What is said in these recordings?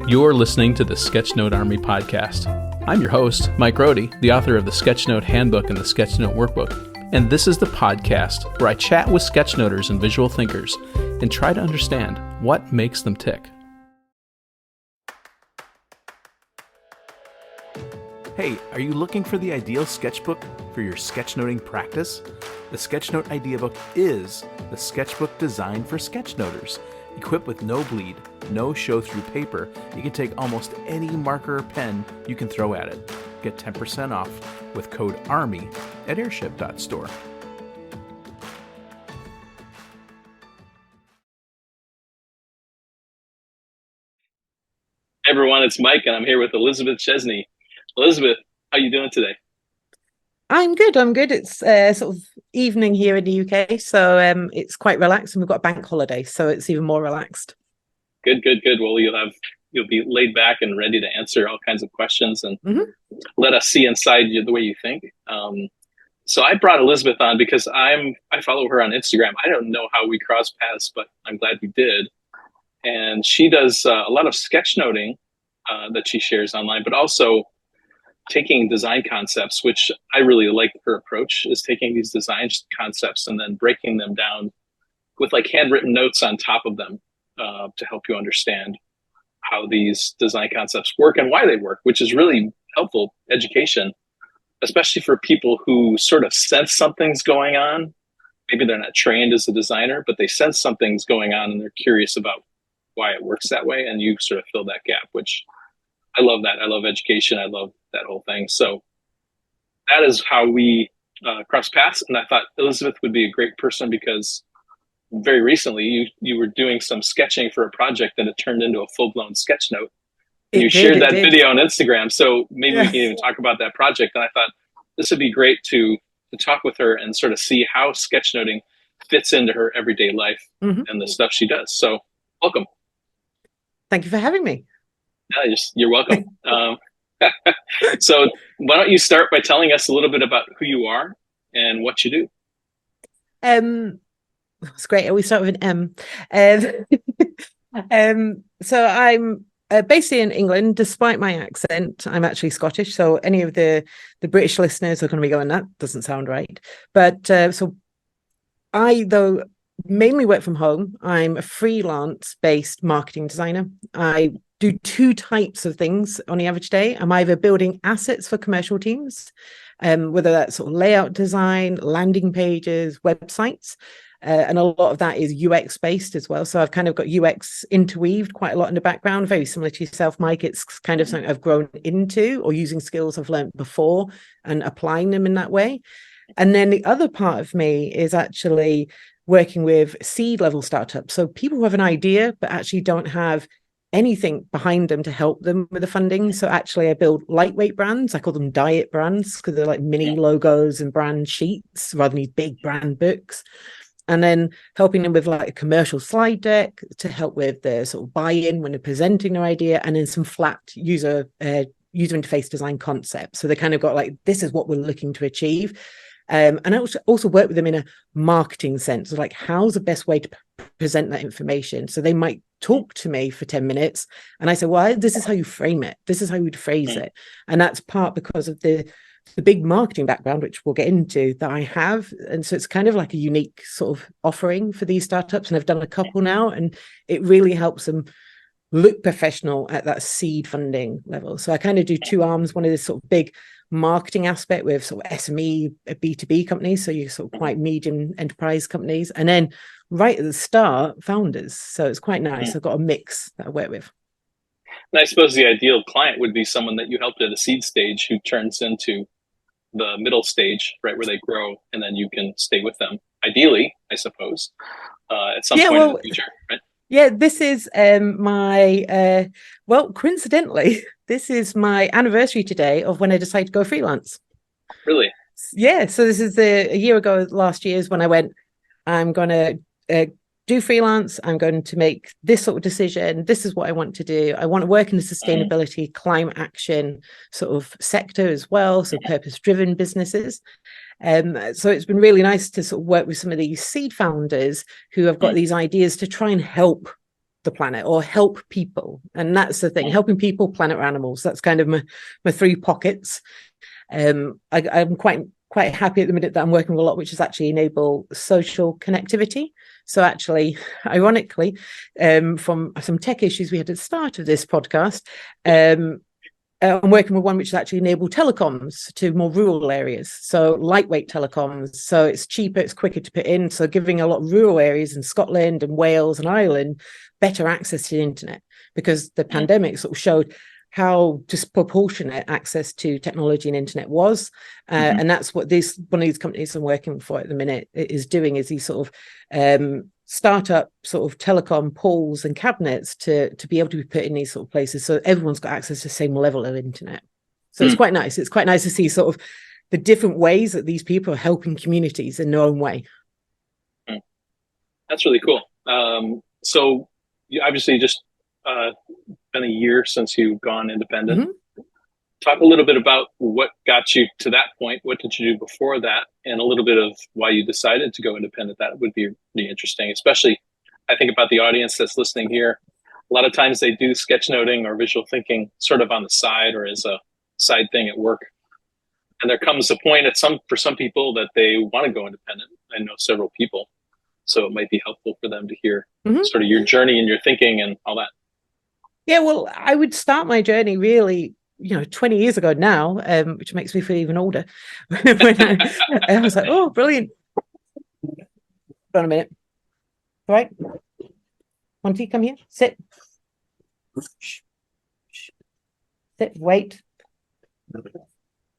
You're listening to the Sketchnote Army podcast. I'm your host, Mike Rohde, the author of the Sketchnote Handbook and the Sketchnote Workbook. And this is the podcast where I chat with sketchnoters and visual thinkers and try to understand what makes them tick. Hey, are you looking for the ideal sketchbook for your sketchnoting practice? The Sketchnote Idea Book is the sketchbook designed for sketchnoters. Equipped with no bleed, no show-through paper, you can take almost any marker or pen you can throw at it. Get 10% off with code ARMY at airship.store. Hey everyone, it's Mike, and I'm here with Elizabeth Chesney. Elizabeth, how are you doing today? I'm good. It's sort of evening here in the UK, so it's quite relaxed, and we've got a bank holiday, so it's even more relaxed. Good. Well, you'll be laid back and ready to answer all kinds of questions and let us see inside you the way you think. So I brought Elizabeth on because I follow her on Instagram. I don't know how we crossed paths, but I'm glad we did. And she does a lot of sketchnoting that she shares online, but also taking design concepts, which I really like her approach, is taking these design concepts and then breaking them down with like handwritten notes on top of them to help you understand how these design concepts work and why they work, which is really helpful education, especially for people who sort of sense something's going on. Maybe they're not trained as a designer, but they sense something's going on and they're curious about why it works that way. And you sort of fill that gap, which I love that. I love education. I love that whole thing. So that is how we cross paths. And I thought Elizabeth would be a great person because very recently you were doing some sketching for a project and it turned into a full-blown sketch note. And you shared that video on Instagram. So maybe we can even talk about that project. And I thought this would be great to talk with her and sort of see how sketchnoting fits into her everyday life and the stuff she does. So welcome. Thank you for having me. Yeah, you're welcome. So why don't you start by telling us a little bit about who you are and what you do? That's great. We start with an M. So I'm based in England. Despite my accent, I'm actually Scottish. So any of the British listeners are going to be going, that doesn't sound right. But so I, though, mainly work from home. I'm a freelance-based marketing designer. I do two types of things on the average day. I'm either building assets for commercial teams, whether that's sort of layout design, landing pages, websites, and a lot of that is UX based as well. So I've kind of got UX interweaved quite a lot in the background, very similar to yourself, Mike. It's kind of something I've grown into or using skills I've learned before and applying them in that way. And then the other part of me is actually working with seed level startups. So people who have an idea, but actually don't have anything behind them to help them with the funding. So actually I build lightweight brands. I call them diet brands because they're like mini logos and brand sheets rather than these big brand books. And then helping them with like a commercial slide deck to help with the sort of buy-in when they're presenting their idea, and then some flat user interface design concepts. So they kind of got like, this is what we're looking to achieve. And I also work with them in a marketing sense, like how's the best way to present that information. So they might talk to me for 10 minutes and I say, well, this is how you frame it. This is how you'd phrase it. And that's part because of the big marketing background, which we'll get into, that I have. And so it's kind of like a unique sort of offering for these startups. And I've done a couple now, and it really helps them look professional at that seed funding level. So I kind of do two arms. One of this sort of big marketing aspect with sort of SME, B2B companies. So you're sort of quite medium enterprise companies. And then right at the start, founders. So it's quite nice. I've got a mix that I work with. And I suppose the ideal client would be someone that you helped at a seed stage who turns into the middle stage, right, where they grow, and then you can stay with them. Ideally, I suppose, at some point in the future, right? Yeah, this is coincidentally, this is my anniversary today of when I decided to go freelance. Really? Yeah, so this is a year ago, last year is when I went, I'm going to do freelance. I'm going to make this sort of decision. This is what I want to do. I want to work in the sustainability, climate action sort of sector as well. So purpose-driven businesses. So it's been really nice to sort of work with some of these seed founders who have got these ideas to try and help the planet or help people. And that's the thing, helping people, planet, or animals. That's kind of my three pockets. I'm quite happy at the minute that I'm working with a lot, which is actually enable social connectivity. So actually, ironically, from some tech issues we had at the start of this podcast, I'm working with one which is actually enable telecoms to more rural areas. So lightweight telecoms. So it's cheaper, it's quicker to put in. So giving a lot of rural areas in Scotland and Wales and Ireland better access to the internet, because the pandemic sort of showed how disproportionate access to technology and internet was. And that's what one of these companies I'm working for at the minute is doing, is these sort of startup sort of telecom poles and cabinets to be able to be put in these sort of places, so everyone's got access to the same level of internet. So it's quite nice. It's quite nice to see sort of the different ways that these people are helping communities in their own way. That's really cool. So you obviously just been a year since you've gone independent. Talk a little bit about what got you to that point. What did you do before that? And a little bit of why you decided to go independent. That would be pretty interesting, especially I think about the audience that's listening here. A lot of times they do sketchnoting or visual thinking sort of on the side or as a side thing at work. And there comes a point for some people that they want to go independent. I know several people. So it might be helpful for them to hear sort of your journey and your thinking and all that. Yeah, well, I would start my journey really, 20 years ago now, which makes me feel even older. When I was like, oh, brilliant. Hold on a minute. All right. Monty, come here. Sit. Sit. Wait.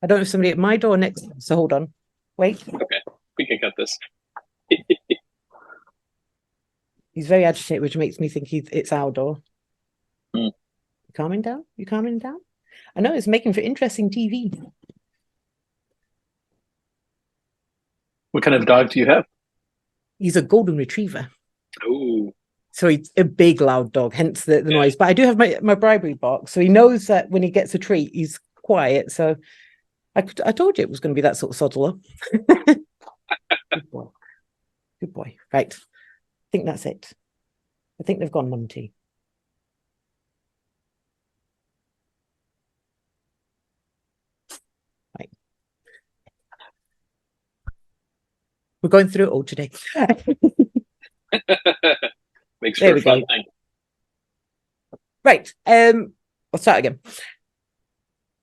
I don't have somebody at my door next, so hold on. Wait. Okay, we can cut this. He's very agitated, which makes me think it's our door. You calming down? You calming down? I know, it's making for interesting TV. What kind of dog do you have? He's a golden retriever. Oh. So he's a big, loud dog, hence the noise. But I do have my bribery box, so he knows that when he gets a treat, he's quiet. So I told you it was going to be that sort of soddler. Good boy. Good boy. Right. I think that's it. I think they've gone, Monty. Right. We're going through it all today. Makes for a fun thing. Right. I'll start again.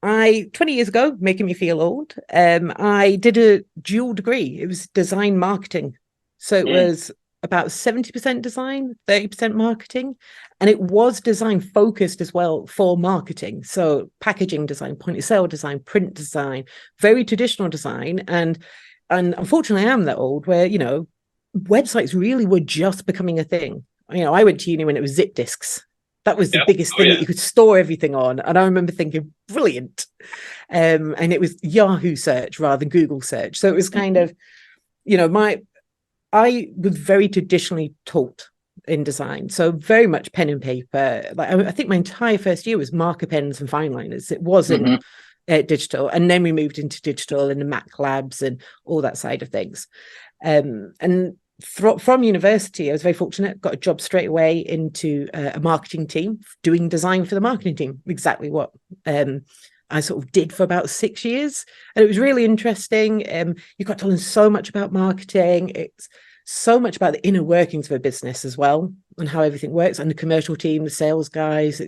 20 years ago, making me feel old, I did a dual degree. It was design marketing. So it was about 70% design, 30% marketing. And it was design focused as well for marketing. So packaging design, point of sale design, print design, very traditional design. And unfortunately, I am that old where, websites really were just becoming a thing. I went to uni when it was zip disks. That was the biggest thing that you could store everything on. And I remember thinking, brilliant. And it was Yahoo search rather than Google search. So it was kind of, I was very traditionally taught in design. So very much pen and paper. Like I think my entire first year was marker pens and fine liners. It wasn't digital. And then we moved into digital and the Mac labs and all that side of things. And from university, I was very fortunate, got a job straight away into a marketing team, doing design for the marketing team, exactly what I sort of did for about 6 years. And it was really interesting. You got to learn so much about marketing. It's so much about the inner workings of a business as well, and how everything works, and the commercial team, the sales guys,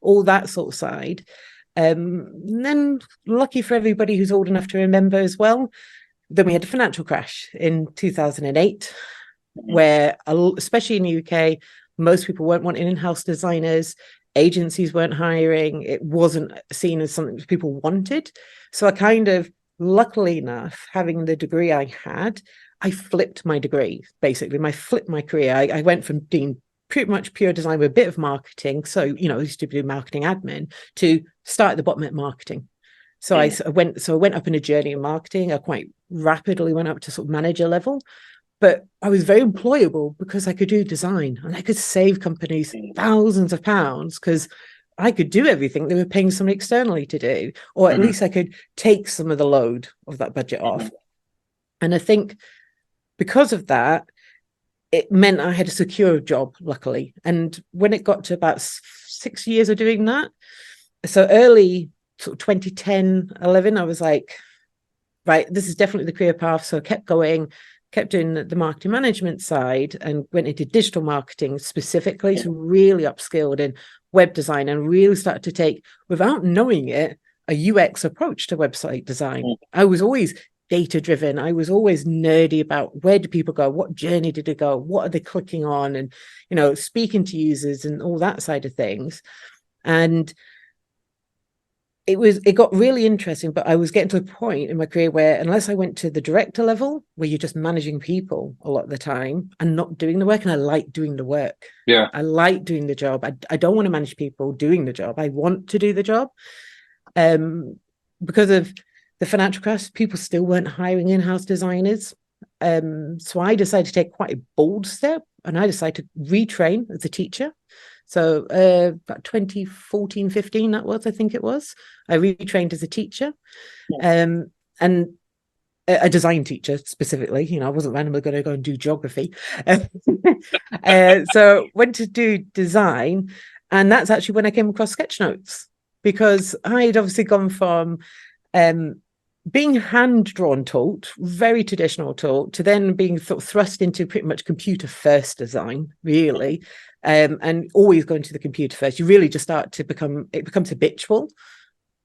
all that sort of side. And then lucky for everybody who's old enough to remember as well, then we had a financial crash in 2008, where, especially in the UK, most people weren't wanting in-house designers, agencies weren't hiring, it wasn't seen as something that people wanted. So I kind of, luckily enough, having the degree I had, I flipped my degree, basically. I flipped my career. I went from doing pretty much pure design with a bit of marketing, so, I used to do marketing admin, to start at the bottom at marketing. So I went up in a journey in marketing. I quite rapidly went up to sort of manager level, but I was very employable because I could do design and I could save companies thousands of pounds because I could do everything they were paying someone externally to do, or at least I could take some of the load of that budget off. And I think because of that, it meant I had a secure job, luckily. And when it got to about 6 years of doing that, so early sort of 2010, 11, I was like, right, this is definitely the career path. So I kept going, kept doing the marketing management side and went into digital marketing specifically. So really upskilled in web design and really started to take, without knowing it, a UX approach to website design. I was always data driven. I was always nerdy about where do people go? What journey did it go? What are they clicking on? And, speaking to users and all that side of things. And it got really interesting, but I was getting to a point in my career where unless I went to the director level, where you're just managing people a lot of the time and not doing the work, and I like doing the work. Yeah. I like doing the job. I don't want to manage people doing the job. I want to do the job. Because of the financial crash, people still weren't hiring in-house designers. So I decided to take quite a bold step, and I decided to retrain as a teacher. So about 2014, 15, that was, I think it was. I retrained as a teacher, and a design teacher specifically. I wasn't randomly going to go and do geography. So went to do design, and that's actually when I came across sketchnotes, because I had obviously gone from being hand-drawn taught, very traditional taught, to then being sort of thrust into pretty much computer-first design, really. And always going to the computer first, you really just start to it becomes habitual.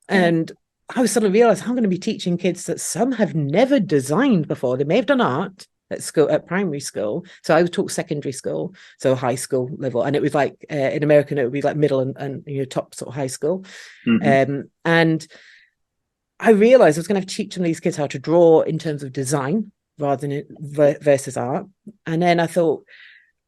And I suddenly realized I'm going to be teaching kids that some have never designed before. They may have done art at school, at primary school. So I was taught secondary school, so high school level. And it was like, in American, it would be like middle and top sort of high school. And I realized I was going to have to teach some of these kids how to draw in terms of design rather than versus art. And then I thought,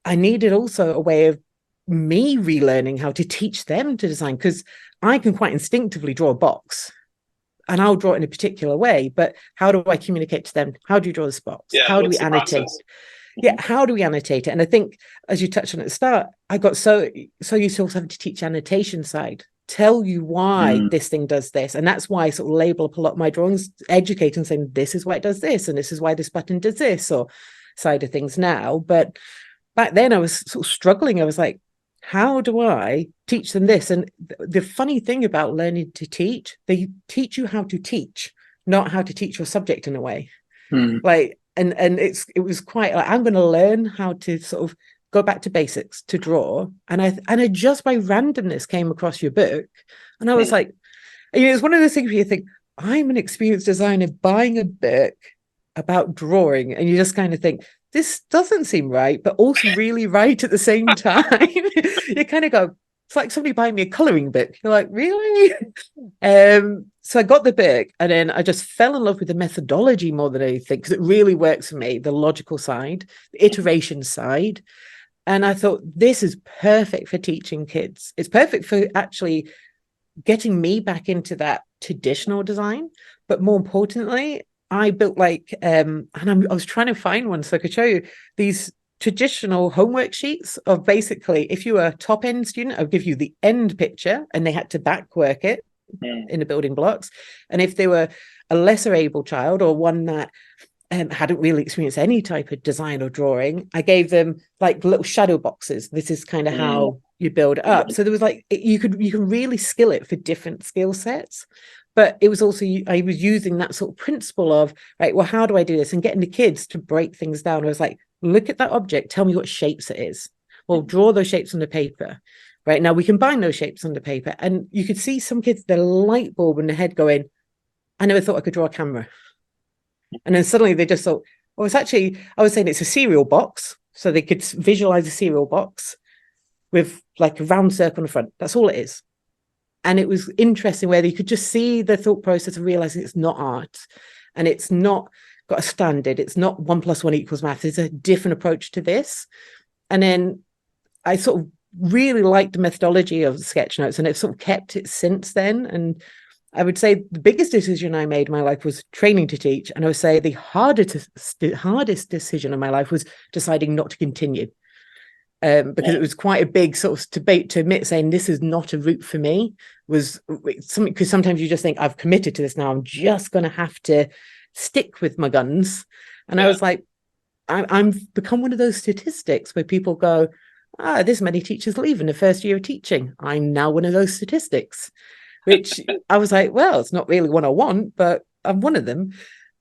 I needed also a way of me relearning how to teach them to design, because I can quite instinctively draw a box and I'll draw it in a particular way. But how do I communicate to them? How do you draw this box? How do we annotate? How do we annotate it? And I think, as you touched on at the start, I got so used to also having to teach annotation side, tell you why this thing does this. And that's why I sort of label up a lot of my drawings, educating, saying this is why it does this, and this is why this button does this, or side of things now. But back then I was sort of struggling. I was like, how do I teach them this? And the funny thing about learning to teach, they teach you how to teach, not how to teach your subject in a way. Like, and it was quite like, I'm going to learn how to sort of go back to basics to draw. And I just by randomness came across your book, and I was like, it's one of those things where you think, I'm an experienced designer buying a book about drawing, and you just kind of think, this doesn't seem right, but also really right at the same time. You kind of go, it's like somebody buying me a coloring book. You're like, really? So I got the book, and then I just fell in love with the methodology more than anything, because it really works for me, the logical side, the iteration side. And I thought, this is perfect for teaching kids. It's perfect for actually getting me back into that traditional design. But more importantly, I built I was trying to find one so I could show you these traditional homework sheets of basically, if you were a top end student, I'll give you the end picture and they had to back work it in the building blocks. And if they were a lesser able child, or one that hadn't really experienced any type of design or drawing, I gave them like little shadow boxes. This is kind of how you build it up. So there was you can really skill it for different skill sets. But it was also, I was using that sort of principle of, right, well, how do I do this? And getting the kids to break things down. I was like, look at that object, tell me what shapes it is. Well, draw those shapes on the paper. Right, now we combine those shapes on the paper. And you could see some kids, the light bulb in the head going, I never thought I could draw a camera. And then suddenly they just thought, well, it's actually, I was saying it's a cereal box. So they could visualize a cereal box with like a round circle on the front. That's all it is. And it was interesting where you could just see the thought process of realizing it's not art, and it's not got a standard. It's not 1 + 1 = math. There's a different approach to this. And then I sort of really liked the methodology of the sketchnotes, and I've sort of kept it since then. And I would say the biggest decision I made in my life was training to teach. And I would say the hardest decision in my life was deciding not to continue. Because it was quite a big sort of debate to admit, saying this is not a route for me, was something, because sometimes you just think, I've committed to this now, I'm just going to have to stick with my guns. And I was like, I'm become one of those statistics where people go, this many teachers leave in the first year of teaching. I'm now one of those statistics, which I was like, well, it's not really what I want, but I'm one of them.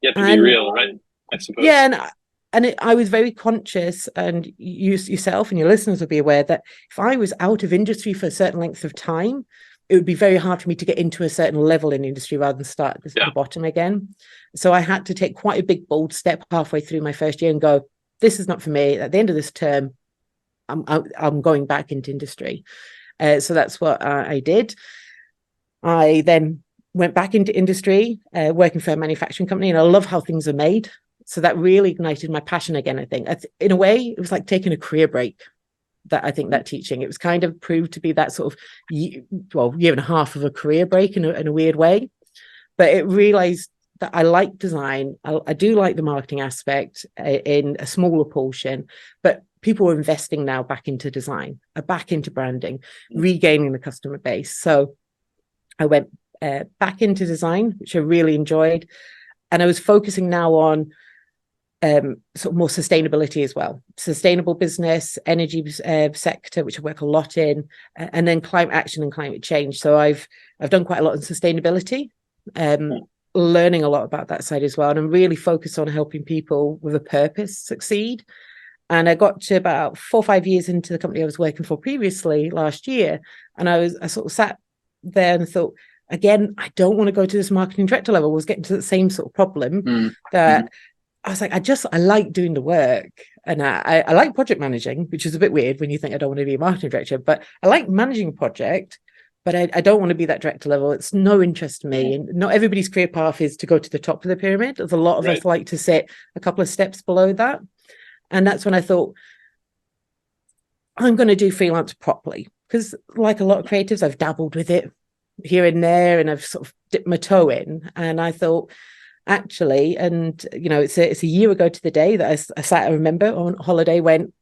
You have to be real, right? I suppose. Yeah, I was very conscious, and you yourself and your listeners will be aware that if I was out of industry for a certain length of time, it would be very hard for me to get into a certain level in industry rather than start at the bottom again. So I had to take quite a big, bold step halfway through my first year and go, this is not for me. At the end of this term, I'm going back into industry. So that's what I did. I then went back into industry, working for a manufacturing company, and I love how things are made. So that really ignited my passion again, I think. In a way, it was like taking a career break, that I think that teaching. It was kind of proved to be that sort of year and a half of a career break in a weird way. But it realized that I like design. I do like the marketing aspect in a smaller portion, but people are investing now back into design, back into branding, regaining the customer base. So I went back into design, which I really enjoyed. And I was focusing now on sort of more sustainability as well. Sustainable business, energy sector, which I work a lot in, and then climate action and climate change. So I've done quite a lot in sustainability, learning a lot about that side as well. And I'm really focused on helping people with a purpose succeed. And I got to about 4 or 5 years into the company I was working for previously last year. And I sort of sat there and thought, again, I don't want to go to this marketing director level. I was getting to the same sort of problem that I was like, I like doing the work, and I like project managing, which is a bit weird when you think I don't want to be a marketing director, but I like managing a project, but I don't want to be that director level. It's no interest to me. And not everybody's career path is to go to the top of the pyramid. There's a lot of us like to sit a couple of steps below that. And that's when I thought, I'm going to do freelance properly, because like a lot of creatives, I've dabbled with it here and there, and I've sort of dipped my toe in. And I thought, actually, and it's a year ago to the day that I remember on holiday, went,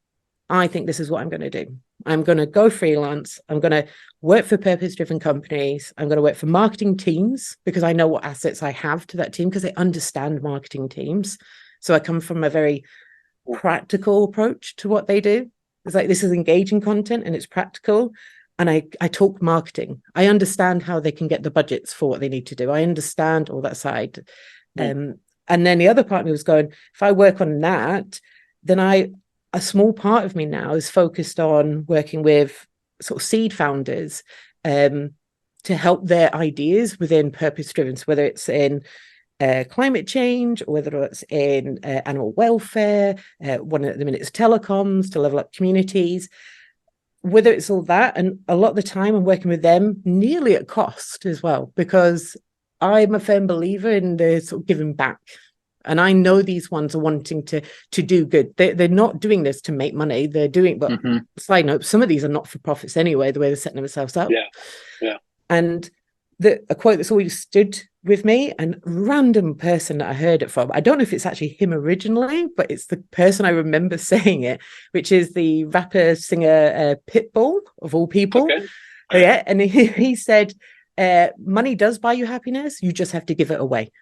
I think this is what I'm going to do. I'm going to go freelance. I'm going to work for purpose-driven companies. I'm going to work for marketing teams, because I know what assets I have to that team, because I understand marketing teams. So I come from a very practical approach to what they do. It's like, this is engaging content and it's practical. And I talk marketing. I understand how they can get the budgets for what they need to do. I understand all that side. And then the other part of me was going, if I work on that, then a small part of me now is focused on working with sort of seed founders to help their ideas within purpose-driven. So whether it's in climate change, or whether it's in animal welfare, one at the minute is telecoms, to level up communities, whether it's all that. And a lot of the time I'm working with them nearly at cost as well, because I'm a firm believer in the sort of giving back. And I know these ones are wanting to do good. They're not doing this to make money. They're doing, but side note, some of these are not for profits anyway, the way they're setting themselves up. Yeah. And a quote that's always stood with me, and random person that I heard it from, I don't know if it's actually him originally, but it's the person I remember saying it, which is the rapper singer Pitbull, of all people. Okay. Yeah. And he said, money does buy you happiness, you just have to give it away.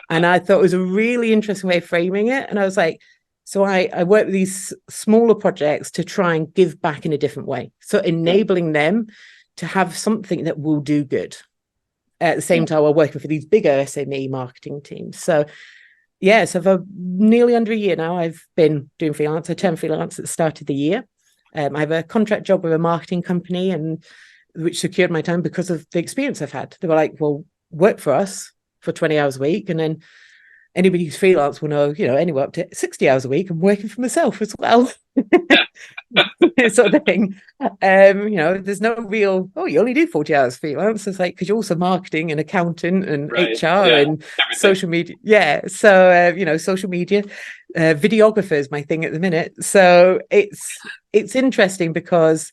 And I thought it was a really interesting way of framing it. And I was like, so I work with these smaller projects to try and give back in a different way. So enabling them to have something that will do good. At the same time, we're working for these bigger SME marketing teams. So so for nearly under a year now, I've been doing freelance. I turned freelance at the start of the year. I have a contract job with a marketing company, and which secured my time because of the experience I've had. They were like, well, work for us for 20 hours a week, and then anybody who's freelance will know, anywhere up to 60 hours a week, I'm working for myself as well. Sort of thing. There's no real, you only do 40 hours freelance. It's like, because you're also marketing and accountant and HR and everything. Social media. Yeah. So, social media, videographer is my thing at the minute. So it's interesting, because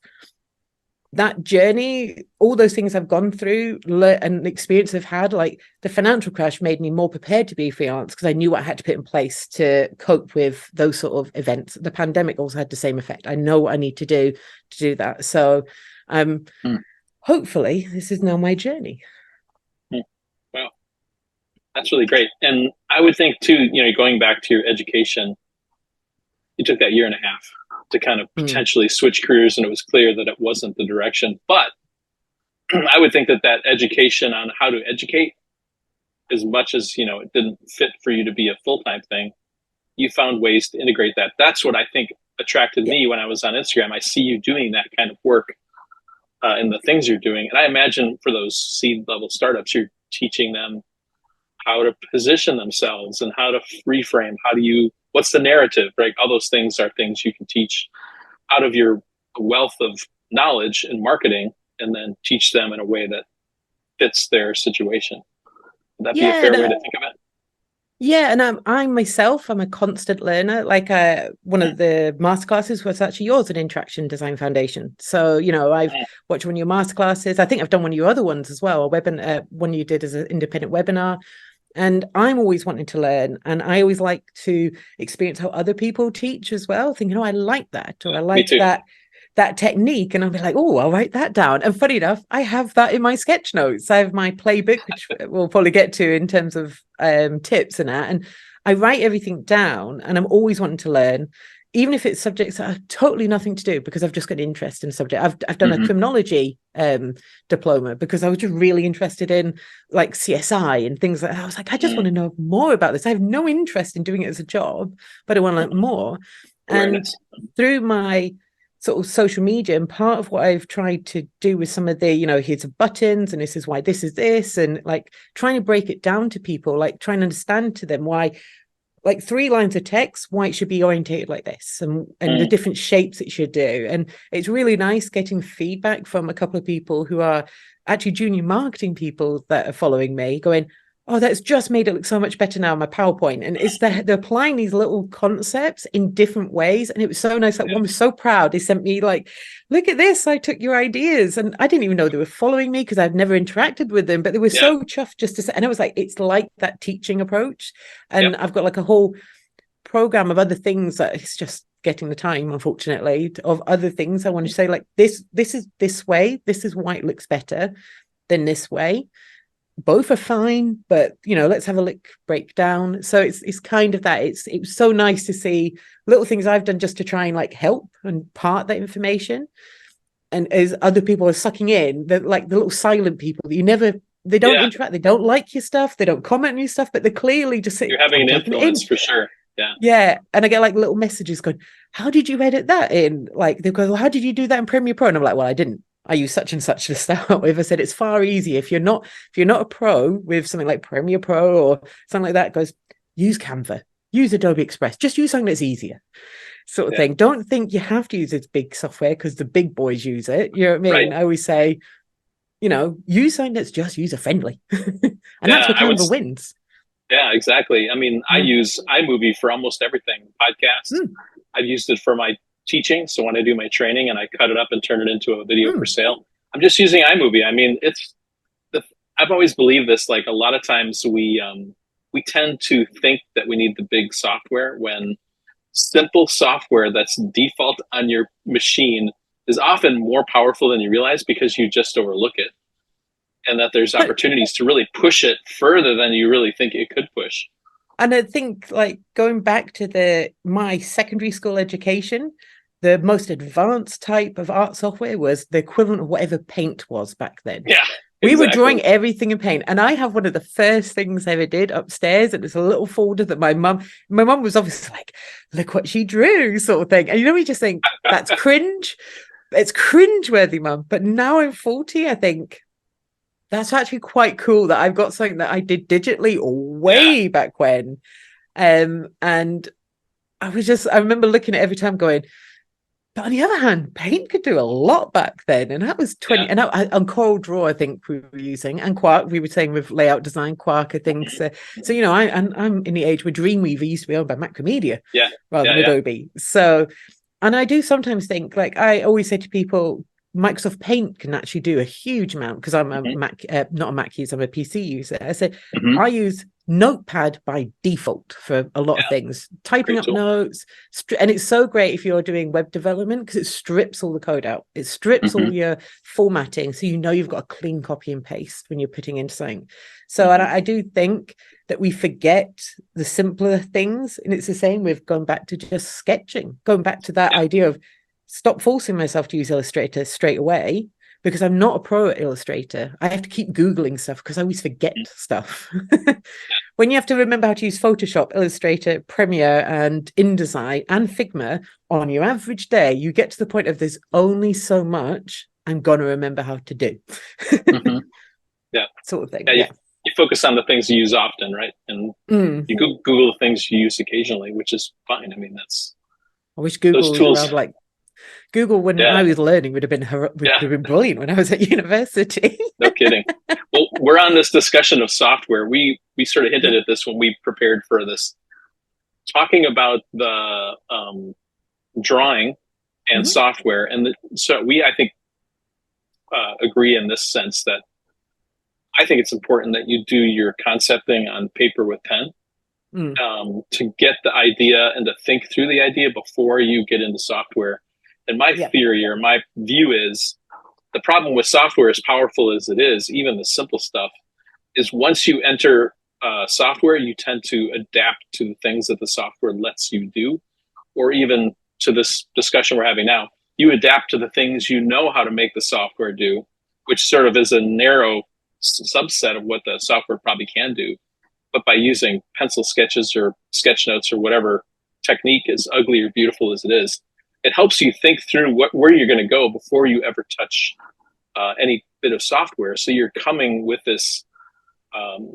that journey, all those things I've gone through and the experience I've had, like the financial crash made me more prepared to be freelance, because I knew what I had to put in place to cope with those sort of events. The pandemic also had the same effect. I know what I need to do that. So hopefully this is now my journey. Wow. That's really great. And I would think too, going back to your education, you took that year and a half to kind of potentially switch careers, and it was clear that it wasn't the direction. But I would think that education on how to educate, as much as, it didn't fit for you to be a full-time thing, you found ways to integrate that. That's what I think attracted me when I was on Instagram. I see you doing that kind of work in the things you're doing. And I imagine for those seed level startups, you're teaching them how to position themselves and how to reframe, what's the narrative, right? All those things are things you can teach out of your wealth of knowledge in marketing, and then teach them in a way that fits their situation. Would that be a fair way to think of it? Yeah, and I myself, I'm a constant learner. Like one of the masterclasses was actually yours, an Interaction Design Foundation. So, I've watched one of your masterclasses. I think I've done one of your other ones as well, one you did as an independent webinar. And I'm always wanting to learn. And I always like to experience how other people teach as well, thinking, I like that, or I like that technique. And I'll be like, oh, I'll write that down. And funny enough, I have that in my sketch notes. I have my playbook, which we'll probably get to in terms of tips and that. And I write everything down, and I'm always wanting to learn, even if it's subjects that have totally nothing to do, because I've just got an interest in the subject. I've done a criminology diploma because I was just really interested in like CSI and things like that. I was like, I just want to know more about this. I have no interest in doing it as a job, but I want to learn more. And through my sort of social media, and part of what I've tried to do with some of the, here's the buttons and this is why this is this, and like trying to break it down to people, like trying to understand to them why, like 3 lines of text, why it should be orientated like this, and the different shapes it should do. And it's really nice getting feedback from a couple of people who are actually junior marketing people that are following me, going, oh, that's just made it look so much better now in my PowerPoint. And it's they're applying these little concepts in different ways. And it was so nice. That one was so proud. They sent me like, look at this. I took your ideas. And I didn't even know they were following me because I've never interacted with them, but they were so chuffed just to say. And I was like, it's like that teaching approach. And I've got like a whole program of other things that it's just getting the time, unfortunately, of other things I want to say, like this is this way. This is why it looks better than this way. Both are fine, but let's have a look breakdown. So it's kind of that. It was so nice to see little things I've done just to try and like help and part that information. And as other people are sucking in, they're like the little silent people that they don't interact, they don't like your stuff, they don't comment on your stuff, but they're clearly just sitting. You're having an influence for sure. Yeah. And I get like little messages going, how did you edit that in? Like they go, well, how did you do that in Premiere Pro? And I'm like, well, I didn't. I use such and such to start with. I said it's far easier if you're not a pro with something like Premiere Pro or something like that. Goes, use Canva, use Adobe Express, just use something that's easier, sort of thing. Don't think you have to use this big software because the big boys use it. You know what I mean? Right. I always say, use something that's just user friendly, and that's what Canva wins. Yeah, exactly. I mean, I use iMovie for almost everything. Podcasts. I've used it for my teaching. So when I do my training and I cut it up and turn it into a video for sale, I'm just using iMovie. I mean, I've always believed this, like a lot of times we tend to think that we need the big software when simple software that's default on your machine is often more powerful than you realize because you just overlook it. And that there's opportunities to really push it further than you really think it could push. And I think like going back to my secondary school education, the most advanced type of art software was the equivalent of whatever Paint was back then. Yeah, we were drawing everything in Paint. And I have one of the first things I ever did upstairs. And it's a little folder that my mum was obviously like, look what she drew, sort of thing. And we just think that's cringe. It's cringe-worthy, Mum. But now I'm 40, I think that's actually quite cool that I've got something that I did digitally way back when. And I remember looking at it every time going, but on the other hand, Paint could do a lot back then. And that was 20, and on Coral Draw, I think we were using, and Quark, we were saying with layout design, Quark, I think. So I'm in the age where Dreamweaver used to be owned by Macromedia rather than Adobe. So, and I do sometimes think, like I always say to people, Microsoft Paint can actually do a huge amount because I'm a Mac, not a Mac user, I'm a PC user. I say I use Notepad by default for a lot of things, typing up notes. And it's so great if you're doing web development because it strips all the code out. It strips all your formatting. So you know you've got a clean copy and paste when you're putting into something. So I do think that we forget the simpler things. And it's the same with going back to just sketching, going back to that idea of stop forcing myself to use Illustrator straight away. Because I'm not a pro at Illustrator. I have to keep Googling stuff because I always forget stuff. When you have to remember how to use Photoshop, Illustrator, Premiere, and InDesign, and Figma on your average day, you get to the point of there's only so much I'm going to remember how to do. Yeah. Sort of thing. Yeah, you focus on the things you use often, right? And you Google the things you use occasionally, which is fine. I mean, I wish Google was around like Google when I was learning would have been brilliant when I was at university. No kidding. Well, we're on this discussion of software. We sort of hinted at this when we prepared for this, talking about the drawing and software. And so I think, agree in this sense that I think it's important that you do your concepting on paper with pen to get the idea and to think through the idea before you get into software. And my theory or my view is the problem with software, as powerful as it is, even the simple stuff, is once you enter software, you tend to adapt to the things that the software lets you do, or even to this discussion we're having now, you adapt to the things you know how to make the software do, which sort of is a narrow subset of what the software probably can do. But by using pencil sketches or sketchnotes or whatever technique, as ugly or beautiful as it is, it helps you think through where you're going to go before you ever touch any bit of software. So you're coming with this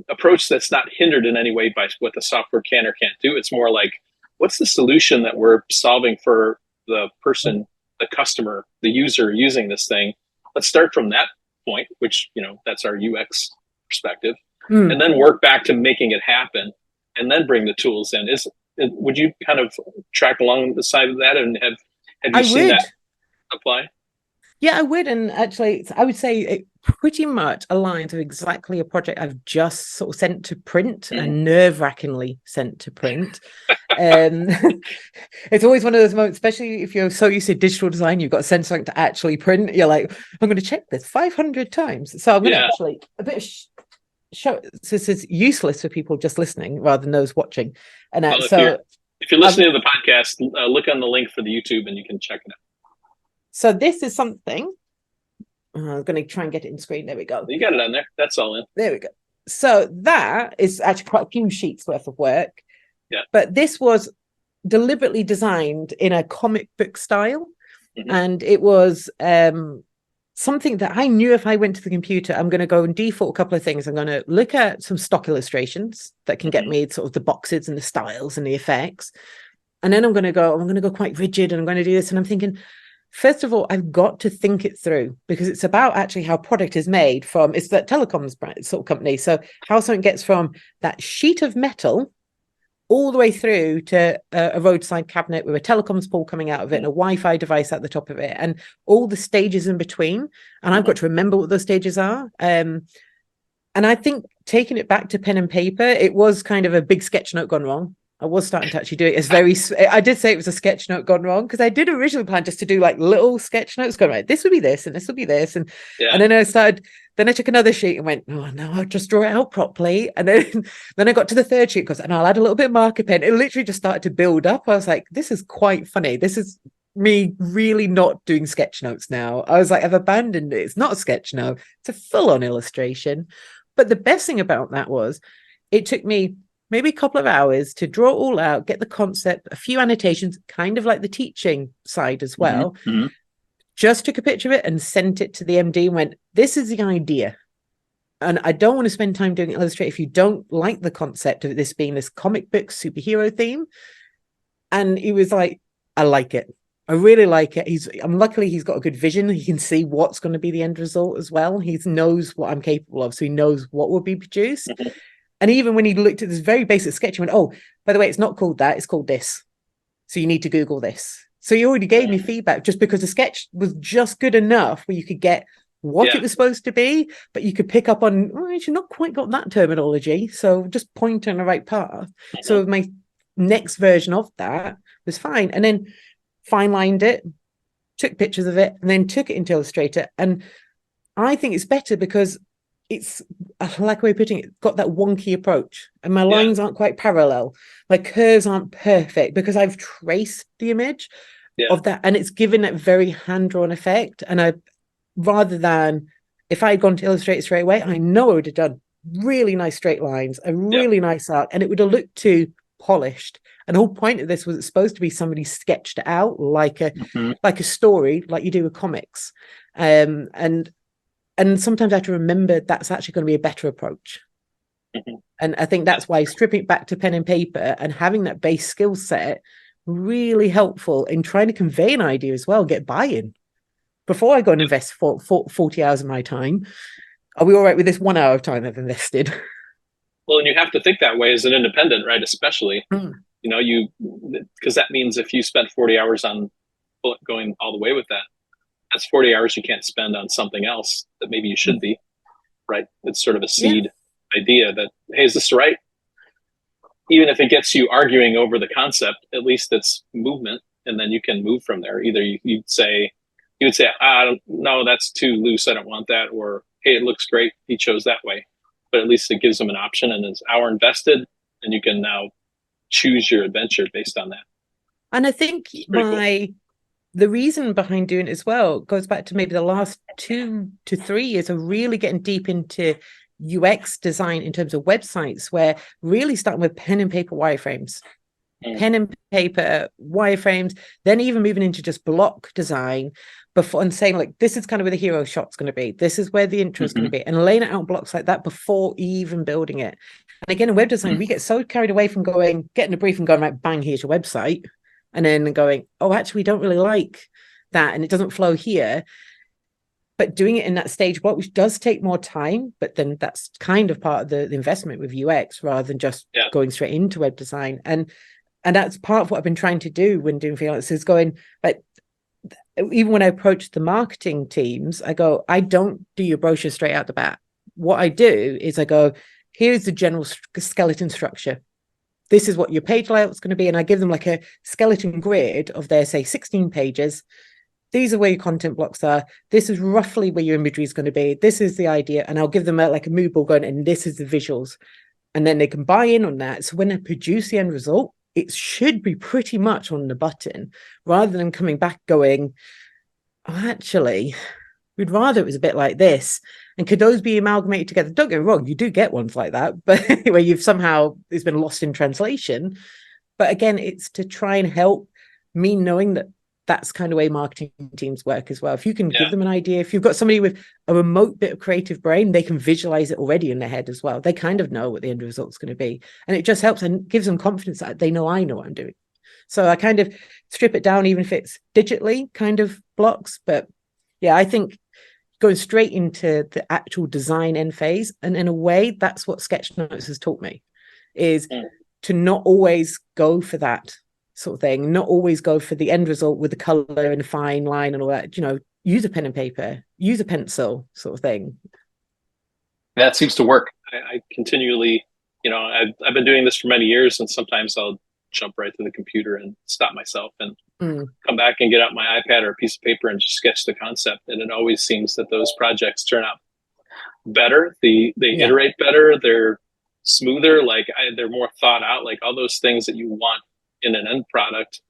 approach that's not hindered in any way by what the software can or can't do. It's more like, what's the solution that we're solving for the person, the customer, the user using this thing? Let's start from that point, which, that's our UX perspective, and then work back to making it happen, and then bring the tools in. Would you kind of track along the side of that, and have you seen that apply? Yeah, I would. And actually, I would say it pretty much aligns with exactly a project I've just sort of sent to print and nerve-wrackingly sent to print. It's always one of those moments, especially if you're so used to digital design, you've got to send something to actually print. You're like, I'm going to check this 500 times. So I'm going to actually a bit of show. So this is useless for people just listening rather than those watching. And if you're listening to the podcast, look on the link for the YouTube and you can check it out. So this is something. I'm going to try and get it in screen. There we go. You got it on there. That's all in. There we go. So that is actually quite a few sheets worth of work. Yeah. But this was deliberately designed in a comic book style. And it was something that I knew if I went to the computer, I'm going to go and default a couple of things. I'm going to look at some stock illustrations that can get me sort of the boxes and the styles and the effects. And then I'm going to go quite rigid and I'm going to do this. And I'm thinking, first of all, I've got to think it through because it's about actually how product is made from, it's that telecoms brand, sort of company. So how something gets from that sheet of metal all the way through to a roadside cabinet with a telecoms pole coming out of it and a Wi-Fi device at the top of it and all the stages in between. And I've got to remember what those stages are. And I think taking it back to pen and paper, it was kind of a big sketch note gone wrong. I was starting to actually do it. I did say it was a sketch note gone wrong because I did originally plan just to do like little sketch notes going, right, this would be this and this would be this. And then I took another sheet and went, oh no, I'll just draw it out properly. And then I got to the third sheet and I'll add a little bit of marker pen. It literally just started to build up. I was like, this is quite funny. This is me really not doing sketch notes now. I was like, I've abandoned it. It's not a sketch note. It's a full-on illustration. But the best thing about that was it took me maybe a couple of hours to draw it all out, get the concept, a few annotations, kind of like the teaching side as well. Just took a picture of it and sent it to the MD and went, this is the idea. And I don't want to spend time doing Illustrator if you don't like the concept of this being this comic book superhero theme. And he was like, I like it. I really like it. Luckily he's got a good vision. He can see what's going to be the end result as well. He knows what I'm capable of. So he knows what will be produced. And even when he looked at this very basic sketch, he went, oh, by the way, it's not called that. It's called this. So you need to Google this. So he already gave me feedback just because the sketch was just good enough where you could get what it was supposed to be, but you could pick up on, oh, you've not quite got that terminology. So just point on the right path. So my next version of that was fine. And then fine lined it, took pictures of it, and then took it into Illustrator. And I think it's better because it's, I like the way of putting it, got that wonky approach, and my lines aren't quite parallel. My curves aren't perfect because I've traced the image of that, and it's given that very hand-drawn effect. And I, rather than if I had gone to Illustrator straight away, I know I would have done really nice straight lines, a really nice arc, and it would have looked too polished. And the whole point of this was it's supposed to be somebody sketched out like a like a story, like you do with comics. And sometimes I have to remember that's actually going to be a better approach. And I think that's why stripping it back to pen and paper and having that base skill set really helpful in trying to convey an idea as well, get buy-in. Before I go and invest 40 hours of my time, are we all right with this 1 hour of time I've invested? Well, and you have to think that way as an independent, right? Especially, you know, because that means if you spent 40 hours on going all the way with that, that's 40 hours you can't spend on something else that maybe you should be, right? It's sort of a seed idea that, hey, is this right? Even if it gets you arguing over the concept, at least it's movement, and then you can move from there. Either you'd say, no, that's too loose, I don't want that, or hey, it looks great, he chose that way. But at least it gives them an option, and it's hour invested, and you can now choose your adventure based on that. And I think the reason behind doing it as well goes back to maybe the last 2 to 3 years of really getting deep into UX design in terms of websites, where really starting with pen and paper wireframes, pen and paper wireframes, then even moving into just block design before, and saying like, this is kind of where the hero shot's going to be. This is where the intro is going to be, and laying it out blocks like that before even building it. And again, in web design, we get so carried away from getting a brief and going, right, bang, here's your website. And then going, oh, actually, we don't really like that, and it doesn't flow here. But doing it in that stage block, which does take more time, but then that's kind of part of the investment with UX rather than just going straight into web design. And that's part of what I've been trying to do when doing freelance, is going, like, even when I approach the marketing teams, I go, I don't do your brochure straight out the bat. What I do is I go, here's the general skeleton structure. This is what your page layout is going to be. And I give them like a skeleton grid of their, say, 16 pages. These are where your content blocks are. This is roughly where your imagery is going to be. This is the idea. And I'll give them like a mood board going, and this is the visuals. And then they can buy in on that. So when I produce the end result, it should be pretty much on the button, rather than coming back going, oh, actually, we'd rather it was a bit like this. And could those be amalgamated together? Don't get me wrong, you do get ones like that, but where it's been lost in translation. But again, it's to try and help me knowing that that's kind of way marketing teams work as well. If you can give them an idea, if you've got somebody with a remote bit of creative brain, they can visualize it already in their head as well. They kind of know what the end result is going to be. And it just helps and gives them confidence that they know I know what I'm doing. So I kind of strip it down, even if it's digitally kind of blocks. But yeah, I think going straight into the actual design end phase, and in a way, that's what sketchnotes has taught me, is to not always go for that sort of thing, not always go for the end result with the color and the fine line and all that. You know, use a pen and paper, use a pencil, sort of thing. That seems to work. I continually, you know, I've been doing this for many years, and sometimes I'll jump right to the computer and stop myself and come back and get out my iPad or a piece of paper and just sketch the concept. And it always seems that those projects turn out better. They iterate better. They're smoother. Like they're more thought out. Like all those things that you want in an end product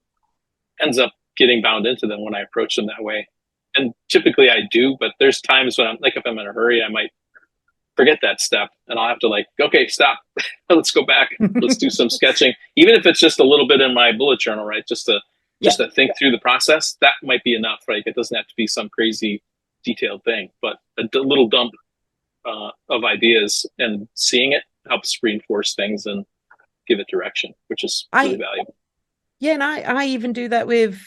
ends up getting bound into them when I approach them that way. And typically I do, but there's times when I'm like, if I'm in a hurry, I might forget that step, and I'll have to like, okay, stop. Let's go back. Let's do some sketching. Even if it's just a little bit in my bullet journal, right? Just to think through the process, that might be enough, right? It doesn't have to be some crazy detailed thing, but a little dump of ideas, and seeing it helps reinforce things and give it direction, which is really valuable. Yeah, and I even do that with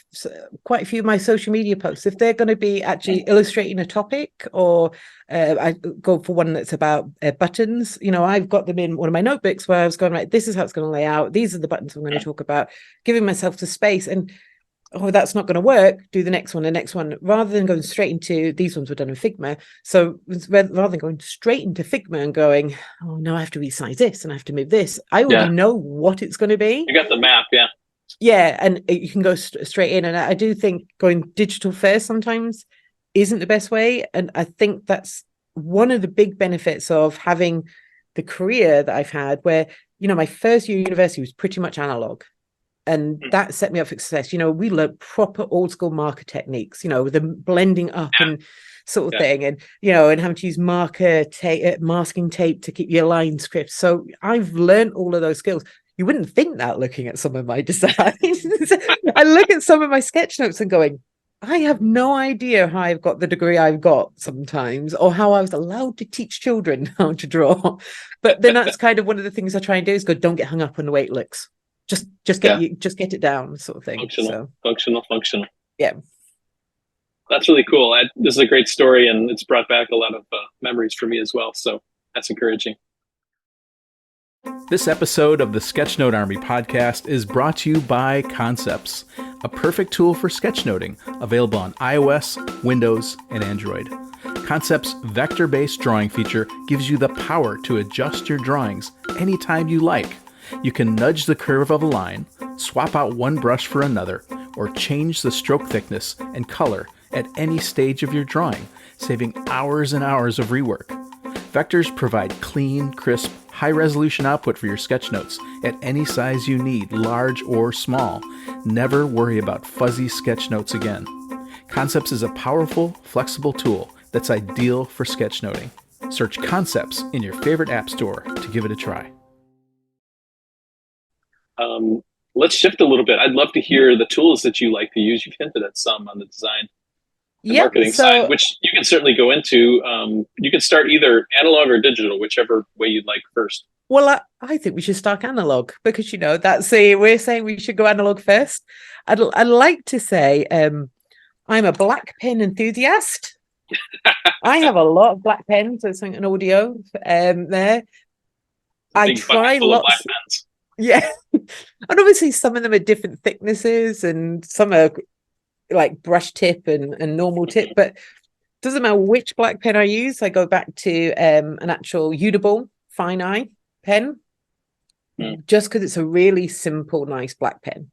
quite a few of my social media posts. If they're going to be actually illustrating a topic, or I go for one that's about buttons, you know, I've got them in one of my notebooks where I was going, right, this is how it's going to lay out. These are the buttons I'm going to talk about, giving myself the space. And oh, that's not going to work, do the next one, rather than going straight into, these ones were done in Figma. So rather than going straight into Figma and going, oh, no, I have to resize this and I have to move this, I already know what it's going to be. You got the map, yeah. Yeah, and you can go straight in. And I do think going digital first sometimes isn't the best way. And I think that's one of the big benefits of having the career that I've had, where, my first year of university was pretty much analog. And that set me up for success. We learned proper old school marker techniques, with the blending up and sort of thing. And, and having to use masking tape to keep your lines crisp. So I've learned all of those skills. You wouldn't think that looking at some of my designs. I look at some of my sketch notes and going, I have no idea how I've got the degree I've got sometimes, or how I was allowed to teach children how to draw. But then that's kind of one of the things I try and do is go, don't get hung up on the way it looks. Just get it down, sort of thing. Functional. Yeah. That's really cool. This is a great story, and it's brought back a lot of memories for me as well. So that's encouraging. This episode of the Sketchnote Army podcast is brought to you by Concepts, a perfect tool for sketchnoting, available on iOS, Windows, and Android. Concepts' vector-based drawing feature gives you the power to adjust your drawings anytime you like. You can nudge the curve of a line, swap out one brush for another, or change the stroke thickness and color at any stage of your drawing, saving hours and hours of rework. Vectors provide clean, crisp, high-resolution output for your sketch notes at any size you need, large or small. Never worry about fuzzy sketch notes again. Concepts is a powerful, flexible tool that's ideal for sketchnoting. Search Concepts in your favorite app store to give it a try. Let's shift a little bit. I'd love to hear the tools that you like to use. You've hinted at some on the design and marketing side, which you can certainly go into. You can start either analog or digital, whichever way you'd like first. Well, I think we should start analog because, we're saying we should go analog first. I'd like to say I'm a black pen enthusiast. I have a lot of black pens. There's an audio there. I try lots. Black pens. Yeah. And obviously some of them are different thicknesses and some are like brush tip and normal tip, but doesn't matter which black pen I use. I go back to an actual Udable fine eye pen just because it's a really simple, nice black pen.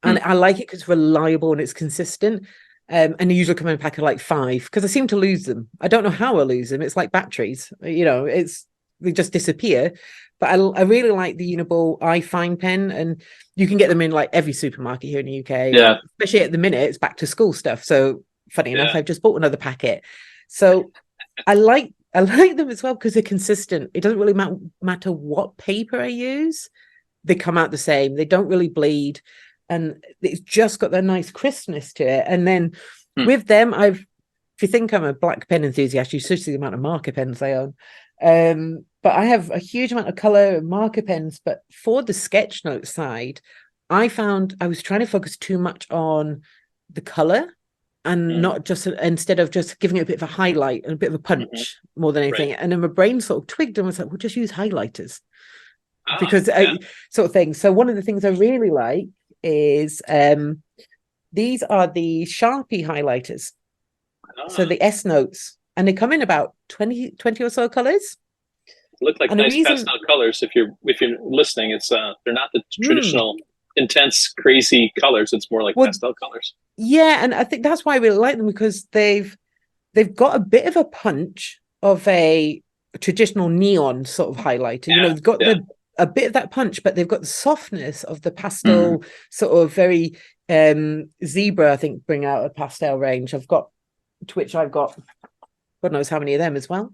And I like it because it's reliable and it's consistent. And they usually come in a pack of like 5 because I seem to lose them. I don't know how I lose them. It's like batteries, they just disappear. But I really like the Uniball iFine pen, and you can get them in like every supermarket here in the UK. Yeah. Especially at the minute, it's back to school stuff. So funny enough, I've just bought another packet. So I like them as well because they're consistent. It doesn't really matter what paper I use. They come out the same. They don't really bleed. And it's just got that nice crispness to it. And then with them, if you think I'm a black pen enthusiast, you should see the amount of marker pens I own. But I have a huge amount of color and marker pens. But for the sketchnote side, I found I was trying to focus too much on the color and not just instead of just giving it a bit of a highlight and a bit of a punch more than anything. Right. And then my brain sort of twigged and was like, well, just use highlighters because sort of thing. So one of the things I really like is these are the Sharpie highlighters. So the S notes, and they come in about 20 or so colors. Look like nice pastel colors. If you're listening, it's they're not the traditional intense, crazy colors. It's more like pastel colors. Yeah, and I think that's why I really like them because they've got a bit of a punch of a traditional neon sort of highlighter. They've got a bit of that punch, but they've got the softness of the pastel sort of very Zebra. I think bring out a pastel range. I've got God knows how many of them as well.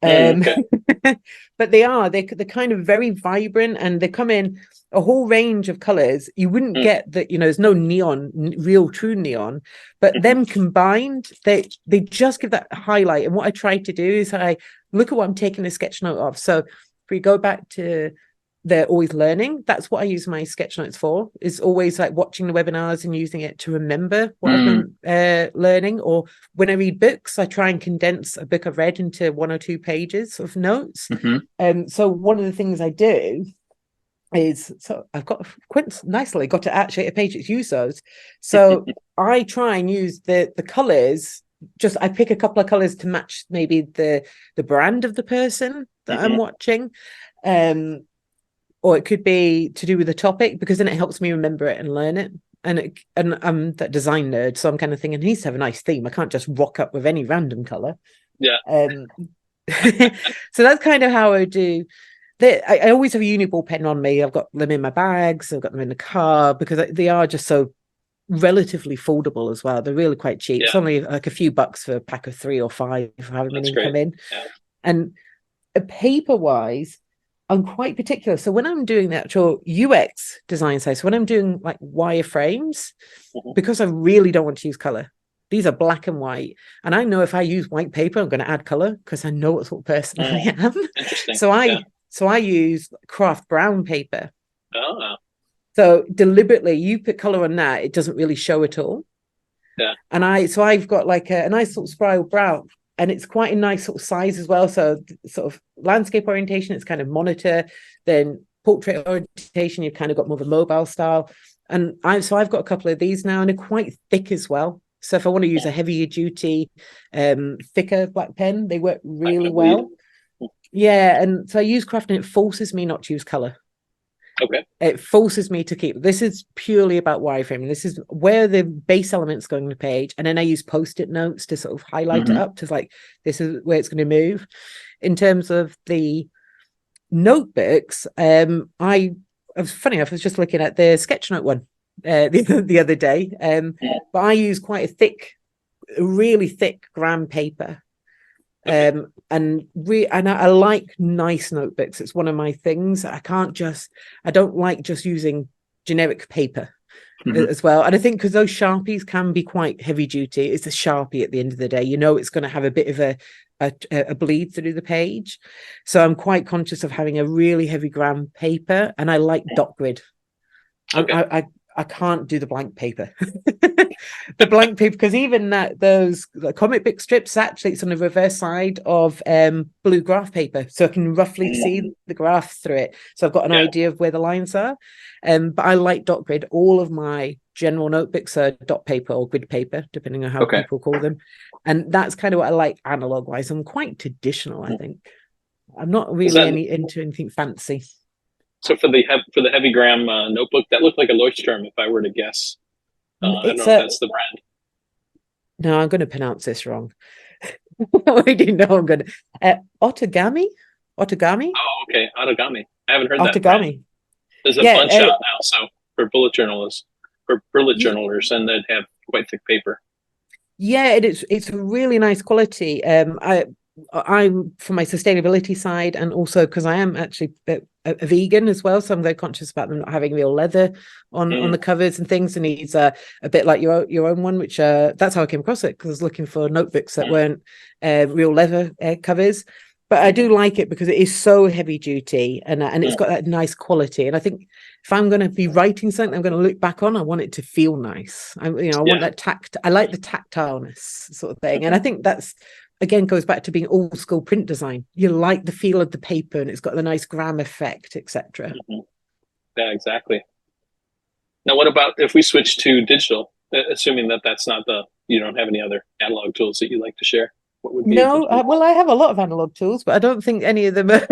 But they're kind of very vibrant and they come in a whole range of colors. You wouldn't get that, there's no neon, real true neon, but them combined, they just give that highlight. And what I try to do is I look at what I'm taking a sketch note of. So if we go back to they're always learning, that's what I use my sketch notes for, is always like watching the webinars and using it to remember what I've been learning. Or when I read books, I try and condense a book I've read into 1 or 2 pages of notes. So one of the things I do is, so I've got quite nicely got to actually a page that's used those. So I try and use the colors. Just I pick a couple of colors to match maybe the brand of the person that I'm watching. Or it could be to do with the topic, because then it helps me remember it and learn it. And I'm that design nerd, so I'm kind of thinking it needs to have a nice theme. I can't just rock up with any random color. Yeah. So that's kind of how I do. I always have a Uniball pen on me. I've got them in my bags. I've got them in the car because they are just so relatively foldable as well. They're really quite cheap. It's only like a few bucks for a pack of 3 or 5, however many come in. Yeah. And paper wise, I'm quite particular. So when I'm doing the actual UX design side, so when I'm doing like wireframes, because I really don't want to use color, these are black and white. And I know if I use white paper, I'm going to add color because I know what sort of person I am. Interesting. So I use craft brown paper. Oh. So deliberately, you put color on that, it doesn't really show at all. Yeah. And I've got like a nice sort of spiral brown. And it's quite a nice sort of size as well. So sort of landscape orientation, it's kind of monitor. Then portrait orientation, you've kind of got more of a mobile style. And I've got a couple of these now, and they're quite thick as well. So if I want to use a heavier duty, thicker black pen, they work really well. Yeah, and so I use craft, and it forces me not to use color. Okay. It forces me to keep, this is purely about wireframing. This is where the base elements going on the page. And then I use post-it notes to sort of highlight it up to like, this is where it's going to move. In terms of the notebooks, I was funny enough, I was just looking at the sketchnote one the other day. But I use quite a thick, really thick gram paper. And I like nice notebooks. It's one of my things. I don't like just using generic paper as well. And I think because those Sharpies can be quite heavy duty, it's a Sharpie at the end of the day. You know, it's going to have a bit of a bleed through the page. So I'm quite conscious of having a really heavy gram paper, and I like dot grid. Okay. I can't do the blank paper. The blank paper, because even those comic book strips, actually it's on the reverse side of blue graph paper, so I can roughly see the graphs through it, so I've got an idea of where the lines are. But I like dot grid. All of my general notebooks are dot paper or grid paper, depending on how people call them, and that's kind of what I like analog wise. I'm quite traditional, I think. I'm not really into anything fancy. So for the heavy gram notebook, that looked like a Leuchtturm if I were to guess. I don't know if that's the brand. No, I'm going to pronounce this wrong. I didn't know I'm going to. Otogami? Oh, okay. Otogami. I haven't heard that. Otogami. There's a bunch out now. So for bullet journalers, and they'd have quite thick paper. Yeah, it's a really nice quality. I'm for my sustainability side, and also because I am actually a vegan as well, so I'm very conscious about them not having real leather on the covers and things. And it's a bit like your own one, which that's how I came across it, because I was looking for notebooks that weren't real leather covers. But I do like it because it is so heavy duty, and it's got that nice quality. And I think if I'm going to be writing something I'm going to look back on, I want it to feel nice. I want that tact. I like the tactileness sort of thing, and I think that's, again, goes back to being old school print design. You like the feel of the paper, and it's got the nice gram effect, etc. Yeah, exactly. Now, what about if we switch to digital? Assuming that's not you don't have any other analog tools that you like to share. What would be? No, well, I have a lot of analog tools, but I don't think any of them are.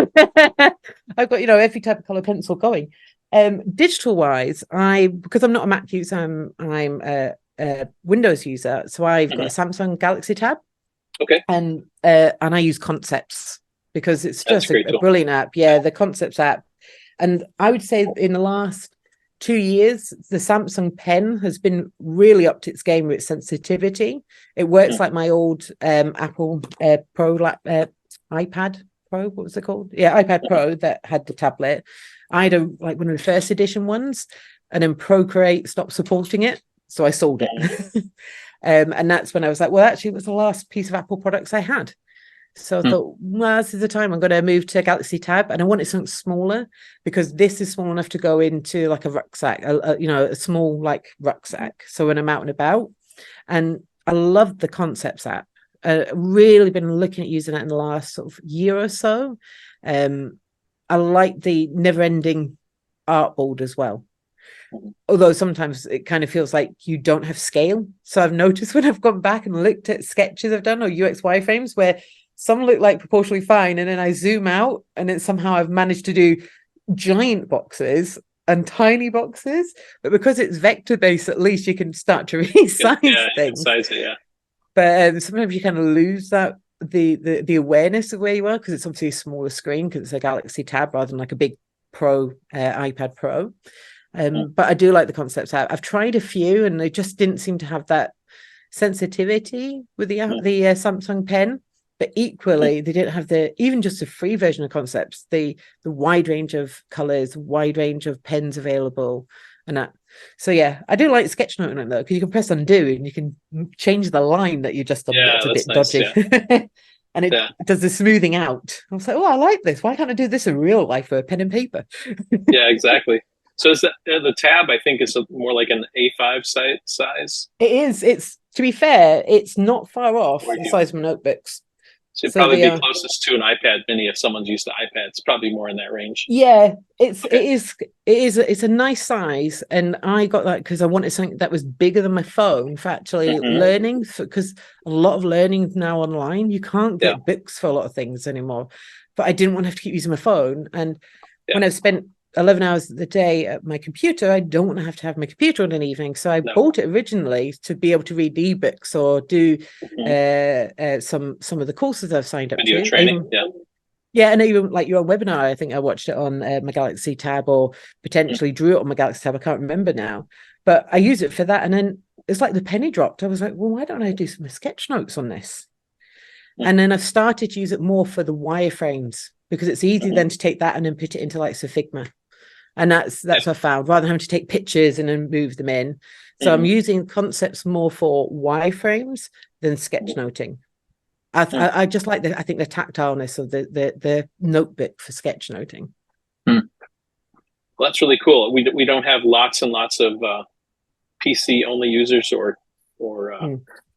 I've got every type of color pencil going. Digital wise, because I'm not a Mac user, I'm a Windows user, so I've got a Samsung Galaxy Tab. Okay. And I use Concepts because it's just a brilliant app. Yeah, the Concepts app. And I would say in the last 2 years, the Samsung Pen has been really up to its game with its sensitivity. It works like my old Apple Pro iPad Pro. What was it called? Yeah, iPad Pro that had the tablet. I had one of the first edition ones, and then Procreate stopped supporting it, so I sold it. And that's when I was like, well, actually, it was the last piece of Apple products I had. So I thought, well, this is the time I'm going to move to Galaxy Tab, and I wanted something smaller because this is small enough to go into like a rucksack, a small like rucksack. So when I'm out and about, and I love the Concepts app. Really been looking at using it in the last sort of year or so. I like the never-ending artboard as well. Although sometimes it kind of feels like you don't have scale. So I've noticed when I've gone back and looked at sketches I've done or UX wireframes where some look like proportionally fine, and then I zoom out and then somehow I've managed to do giant boxes and tiny boxes. But because it's vector based, at least you can start to resize things. Size it, But sometimes you kind of lose that the awareness of where you are, because it's obviously a smaller screen because it's a Galaxy Tab rather than like a big Pro iPad Pro. But I do like the concepts. I've tried a few and they just didn't seem to have that sensitivity with the Samsung Pen. But equally, they didn't have even just a free version of concepts, the wide range of colors, wide range of pens available, and that. So yeah, I do like sketchnoting though, because you can press undo and you can change the line that you just done. That's a bit nice, dodgy. And it does the smoothing out. I was like, oh, I like this. Why can't I do this in real life with a pen and paper? Yeah, exactly. So is that the tab? I think is more like an A5 size. It is. It's, to be fair, it's not far off the size of my notebooks. So it'd probably be closest to an iPad Mini if someone's used to iPad. It's probably more in that range. Yeah, it is. It's a nice size, and I got that because I wanted something that was bigger than my phone for actually learning. Because a lot of learning now online, you can't get books for a lot of things anymore. But I didn't want to have to keep using my phone, and when I've spent 11 hours of the day at my computer, I don't want to have my computer on an evening. So I bought it originally to be able to read ebooks or do some of the courses I've signed up Video to. Training, and even like your webinar, I think I watched it on my Galaxy Tab or potentially drew it on my Galaxy Tab. I can't remember now, but I use it for that. And then it's like the penny dropped. I was like, well, why don't I do some sketch notes on this? And then I've started to use it more for the wireframes, because it's easy then to take that and then put it into like Figma. And that's what I found, rather than having to take pictures and then move them in. So I'm using concepts more for wireframes than sketchnoting. I just like I think the tactileness of the notebook for sketchnoting. Well, that's really cool. We don't have lots and lots of PC only users or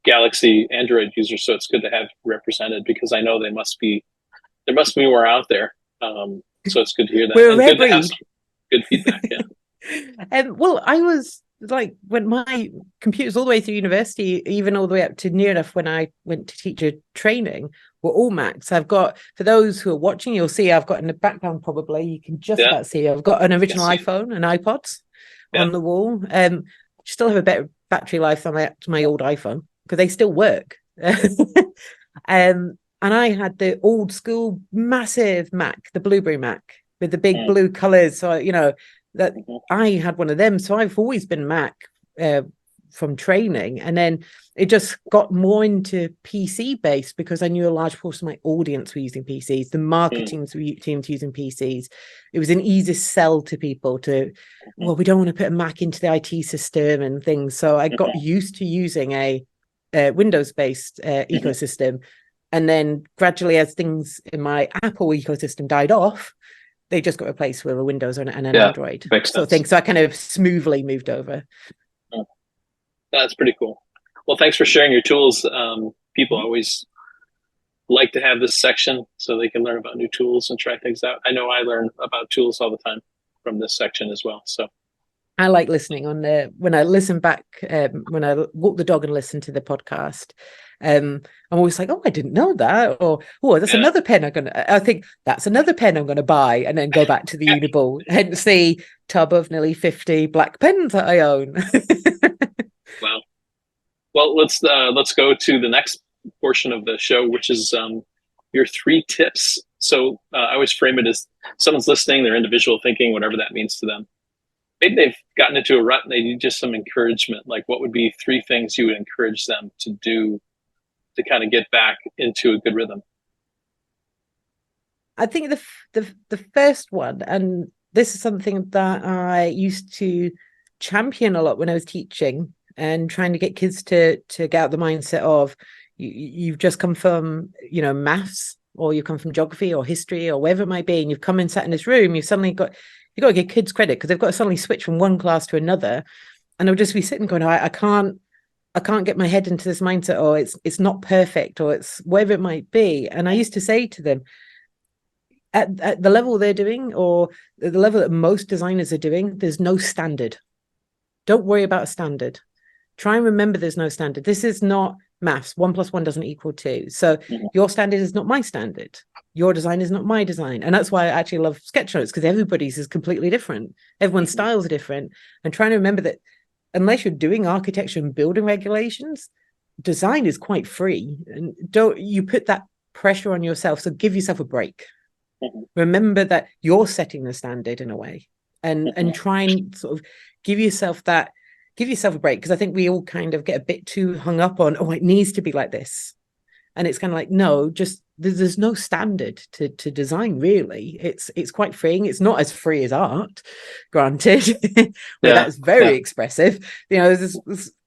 Galaxy Android users, so it's good to have represented, because I know there must be more out there. So it's good to hear that. We're and good to have some good feedback. Well, I was like, when my computers all the way through university, even all the way up to near enough when I went to teacher training, were all Macs. I've got, for those who are watching, you'll see I've got in the background, probably you can just about see, I've got an original iPhone and iPods on the wall. Still have a better battery life than my old iPhone, because they still work. And I had the old school massive Mac, the Blueberry Mac, with the big blue colors. So, that I had one of them. So I've always been Mac from training. And then it just got more into PC based, because I knew a large portion of my audience were using PCs. The marketing teams using PCs. It was an easy sell to people well, we don't want to put a Mac into the IT system and things. So I got used to using a Windows based ecosystem. And then gradually, as things in my Apple ecosystem died off, they just got replaced with a Windows and an Android sort of thing. So I kind of smoothly moved over. That's pretty cool. Well, thanks for sharing your tools. People always like to have this section so they can learn about new tools and try things out. I know I learn about tools all the time from this section as well. So I like listening when I listen back, when I walk the dog and listen to the podcast. I'm always like, oh, I didn't know that, or oh, that's another pen I think that's another pen I'm gonna buy, and then go back to the Uniball, hence the tub of nearly 50 black pens that I own. Wow. Well, let's go to the next portion of the show, which is your 3 tips. So I always frame it as someone's listening, their individual thinking, whatever that means to them. Maybe they've gotten into a rut and they need just some encouragement. Like, what would be 3 things you would encourage them to do to kind of get back into a good rhythm? I think the first one, and this is something that I used to champion a lot when I was teaching and trying to get kids to get out the mindset of you've just come from maths, or you come from geography or history or wherever it might be, and you've come and sat in this room, you've got to give kids credit, because they've got to suddenly switch from one class to another, and they'll just be sitting going, I can't get my head into this mindset, or it's not perfect, or it's whatever it might be. And I used to say to them, at the level they're doing, or the level that most designers are doing, there's no standard. Don't worry about a standard. Try and remember there's no standard. This is not maths. 1 + 1 doesn't equal 2. So your standard is not my standard. Your design is not my design. And that's why I actually love sketchnotes, because everybody's is completely different. Everyone's styles are different. And trying to remember that unless you're doing architecture and building regulations, design is quite free. And don't you put that pressure on yourself. So give yourself a break. Remember that you're setting the standard in a way, and try and sort of give yourself a break, because I think we all kind of get a bit too hung up on, oh, it needs to be like this. And it's kind of like, no, just there's no standard to design, really. It's quite freeing. It's not as free as art, granted, but that's very expressive. You know,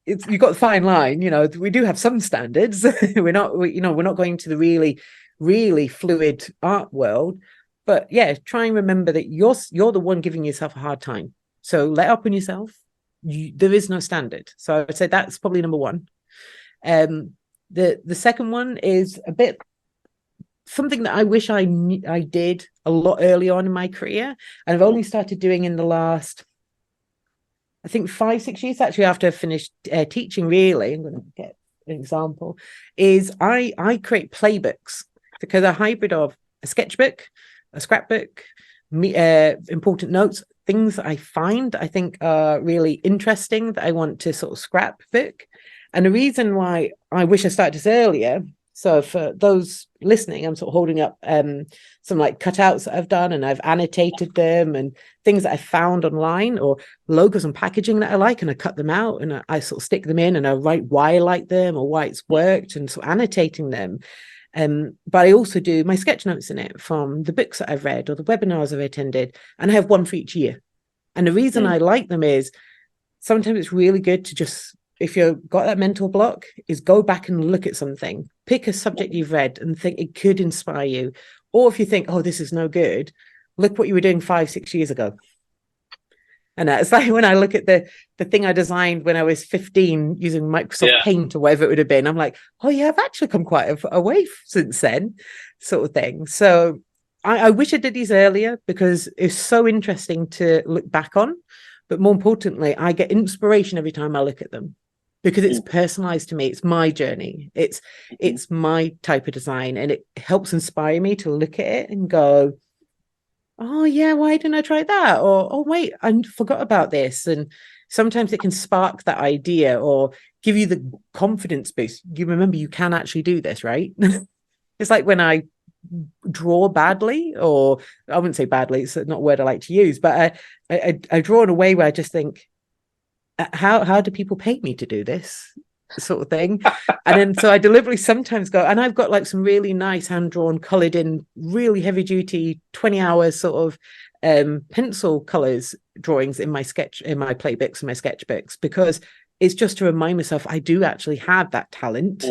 you've got a fine line. You know, we do have some standards. we're not going to the really, really fluid art world. But yeah, try and remember that you're the one giving yourself a hard time. So let up on yourself. There is no standard. So I would say that's probably number one. The second one is a bit something that I wish I did a lot early on in my career, and I've only started doing in the last, I think, 5-6 years, actually, after I finished teaching. Really, I'm going to get an example. Is I create playbooks, because a hybrid of a sketchbook, a scrapbook, important notes, things that I think are really interesting that I want to sort of scrapbook. And the reason why I wish I started this earlier, so for those listening, I'm sort of holding up some like cutouts that I've done, and I've annotated them, and things that I found online, or logos and packaging that I like, and I cut them out and I sort of stick them in, and I write why I like them or why it's worked, and sort of annotating them. But I also do my sketch notes in it from the books that I've read or the webinars I've attended, and I have one for each year. And the reason I like them is sometimes it's really good to just, if you've got that mental block, is go back and look at something, pick a subject you've read and think it could inspire you. Or if you think, oh, this is no good, look what you were doing 5-6 years ago. And it's like when I look at the thing I designed when I was 15 using Microsoft Paint or whatever it would have been, I'm like, oh yeah, I've actually come quite a way since then, sort of thing. So I wish I did these earlier, because it's so interesting to look back on. But more importantly, I get inspiration every time I look at them, because it's personalized to me. It's my journey. It's my type of design, and it helps inspire me to look at it and go, oh yeah, why didn't I try that? Or, oh wait, I forgot about this. And sometimes it can spark that idea or give you the confidence boost. You remember you can actually do this, right? It's like when I draw badly, or I wouldn't say badly, it's not a word I like to use, but I draw in a way where I just think, how do people pay me to do this, sort of thing? And then so I deliberately sometimes go, and I've got like some really nice hand-drawn, coloured in, really heavy duty 20 hours sort of pencil colours drawings in my playbooks and my sketchbooks, because it's just to remind myself I do actually have that talent.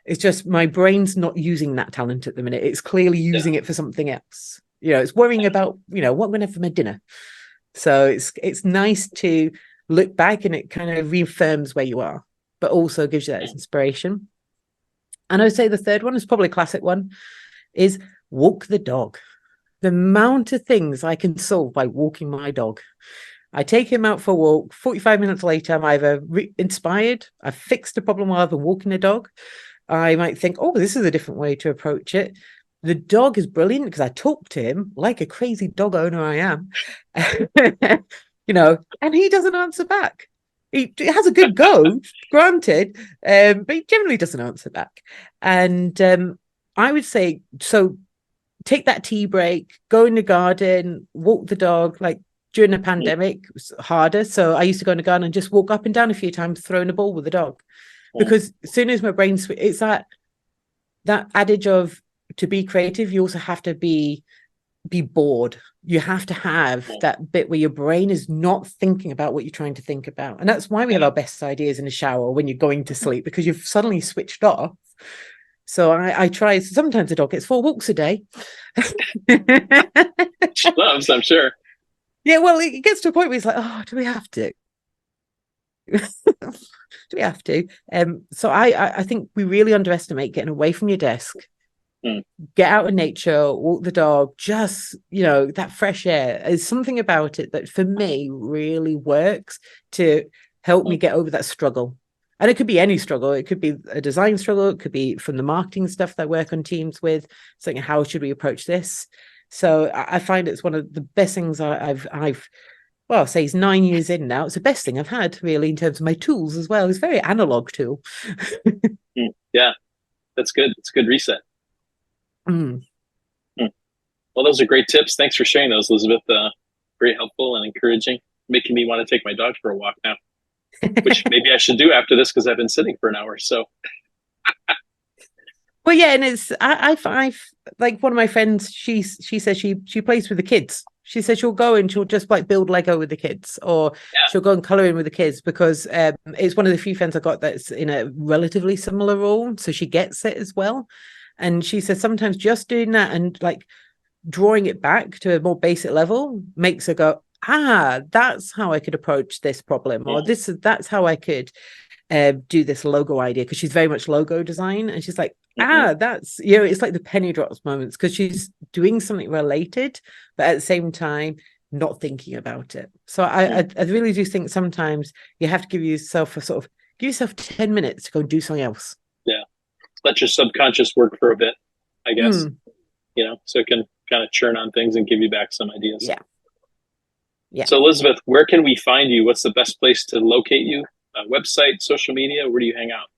It's just my brain's not using that talent at the minute. It's clearly using it for something else. You know, it's worrying about, what I'm going to have for my dinner. So it's nice to look back, and it kind of reaffirms where you are, but also gives you that inspiration. And I would say the third one is probably a classic one, is walk the dog. The amount of things I can solve by walking my dog. I take him out for a walk. 45 minutes later, I'm either inspired, I've fixed the problem while I've been walking the dog. I might think, oh, this is a different way to approach it. The dog is brilliant, because I talk to him like a crazy dog owner I am, and he doesn't answer back. He has a good go, granted, but he generally doesn't answer back. And I would say, so take that tea break, go in the garden, walk the dog. Like during the pandemic, it was harder. So I used to go in the garden and just walk up and down a few times, throwing a ball with the dog. Because as soon as my brain, it's that adage of, to be creative, you also have to be bored. You have to have that bit where your brain is not thinking about what you're trying to think about. And that's why we have our best ideas in the shower when you're going to sleep, because you've suddenly switched off. So I try, sometimes the dog gets 4 walks a day. She loves, I'm sure. Yeah, well, it gets to a point where it's like, oh, do we have to? Do we have to? So I think we really underestimate getting away from your desk Get out in nature, walk the dog, just, that fresh air. There's something about it that for me really works to help me get over that struggle. And it could be any struggle. It could be a design struggle. It could be from the marketing stuff that I work on teams with, saying, how should we approach this? So I find it's one of the best things I've well, I'll say it's 9 years in now. It's the best thing I've had, really, in terms of my tools as well. It's a very analog tool. Yeah, that's good. It's a good reset. Mm. Well, those are great tips. Thanks for sharing those, Elizabeth. Very helpful and encouraging, making me want to take my dog for a walk now, which maybe I should do after this because I've been sitting for an hour. So, well, yeah, and it's I've like one of my friends. She says she plays with the kids. She says she'll go and she'll just like build Lego with the kids, or she'll go and color in with the kids because it's one of the few friends I got that's in a relatively similar role, so she gets it as well. And she says sometimes just doing that and like drawing it back to a more basic level makes her go, that's how I could approach this problem, or that's how I could do this logo idea, because she's very much logo design, and she's like, that's, it's like the penny drops moments, because she's doing something related, but at the same time not thinking about it. So I really do think sometimes you have to give yourself 10 minutes to go and do something else. Yeah, let your subconscious work for a bit, I guess. So it can kind of churn on things and give you back some ideas. Yeah. So Elizabeth, where can we find you? What's the best place to locate you? Website, social media? Where do you hang out?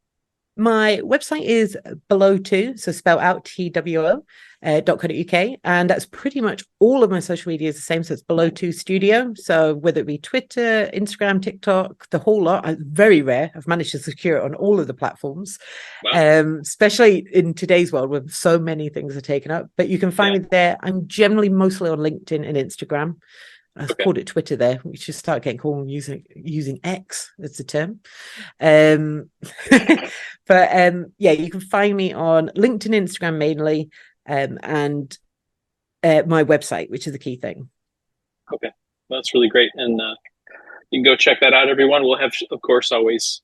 My website is below2, so spell out TWO, .co.uk, and that's pretty much all of my social media is the same. So it's below2 studio. So whether it be Twitter, Instagram, TikTok, the whole lot. Very rare. I've managed to secure it on all of the platforms. Wow. Especially in today's world where so many things are taken up. But you can find me there. I'm generally mostly on LinkedIn and Instagram. I've called it Twitter there. We should start getting called using X as the term. But you can find me on LinkedIn, Instagram mainly, and my website, which is the key thing. Okay, that's really great, and you can go check that out, everyone. We'll have, of course, always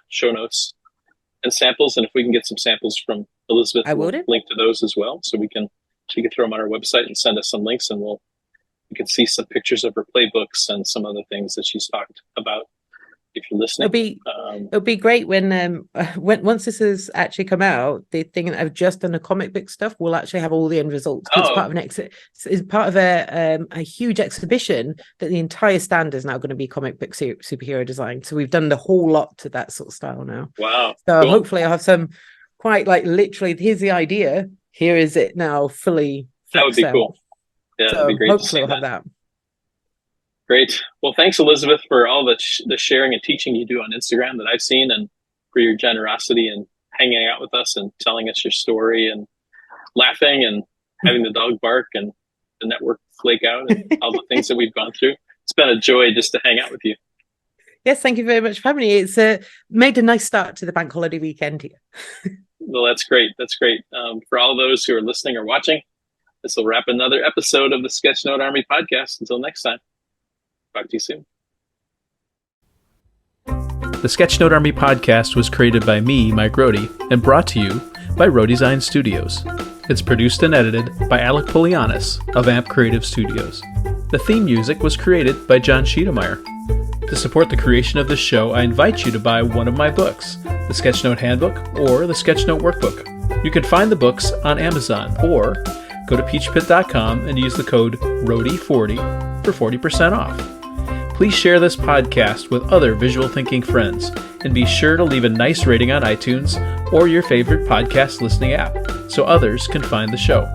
show notes and samples, and if we can get some samples from Elizabeth, we'll link to those as well, so she can throw them on our website and send us some links, and you can see some pictures of her playbooks and some other things that she's talked about if you're listening. It'll be great when once this has actually come out, the thing that I've just done the comic book stuff will actually have all the end results. It's part of it's part of a huge exhibition that the entire stand is now going to be comic book superhero design. So we've done the whole lot to that sort of style now. Wow. So cool. Hopefully I'll have some quite like literally, here's the idea, here is it now fully. That would be cool. Yeah, so that'd be great. Hopefully we'll have that. Great. Well, thanks, Elizabeth, for all the sharing and teaching you do on Instagram that I've seen, and for your generosity and hanging out with us and telling us your story and laughing and having the dog bark and the network flake out and all the things that we've gone through. It's been a joy just to hang out with you. Yes, thank you very much for having me. It's made a nice start to the bank holiday weekend here. Well, that's great. That's great. For all those who are listening or watching, this will wrap another episode of the Sketchnote Army podcast. Until next time, talk to you soon. The Sketchnote Army podcast was created by me, Mike Rohde, and brought to you by Rohde Design Studios. It's produced and edited by Alec Polianis of Amp Creative Studios. The theme music was created by John Schiedermeyer. To support the creation of this show, I invite you to buy one of my books, the Sketchnote Handbook or the Sketchnote Workbook. You can find the books on Amazon or go to peachpit.com and use the code ROHDE40 for 40% off. Please share this podcast with other visual thinking friends, and be sure to leave a nice rating on iTunes or your favorite podcast listening app so others can find the show.